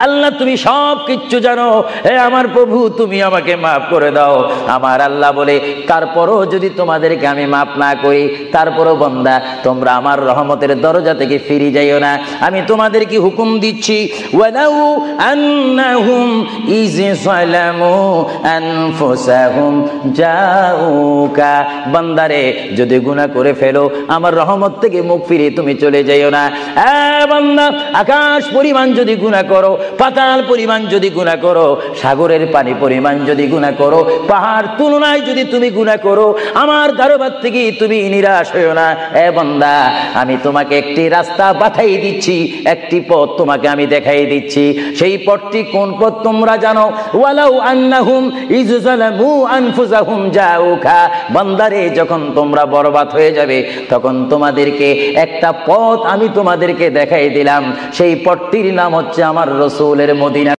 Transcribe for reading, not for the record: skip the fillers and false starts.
আল্লাহ তুমি সব কিচ্ছু জানো, হে আমার প্রভু তুমি আমাকে মাফ করে দাও। আমার আল্লাহ বলে তারপরও যদি তোমাদেরকে আমি মাফ না করি, তারপরও বান্দা তোমরা আমার রহমতের দরজা থেকে ফিরে যাইও না। আমি তোমাদেরকে হুকুম দিচ্ছি, ওয়ালাউ আন্নাহুম ইয যালামু আনফুসাহুম জাউকা, বান্দারে যদি গুনাহ করে ফেলো আমার রহমত থেকে মুখ ফিরে তুমি চলে যাইও না। বান্দা আকাশ পরিমাণ যদি গুনাহ করো, পাতাল পরিমাণ যদি গুনাহ করো, সাগরের পানি পরিমাণ যদি গুনাহ করো, পাহাড় তুলনায় যদি তুমি গুনাহ করো, আমার দরবার থেকে তুমি নিরাশ হইও না। বান্দা আমি তোমাকে একটি রাস্তা পাঠাই দিচ্ছি, একটি পথ তোমাকে আমি দেখাই দিচ্ছি। সেই পথটি কোন পথ তোমরা জানো? ওয়ালাউ আন্নাহুম ইয যালামু আনফুসাহুম জাউকা, বান্দারে যখন তোমরা বরবাদ হয়ে যাবে তখন তোমাদেরকে একটা পথ আমি তোমাদেরকে দেখাই দিলাম, সেই পথটির নাম হচ্ছে আমার রাসূলের মদিনা।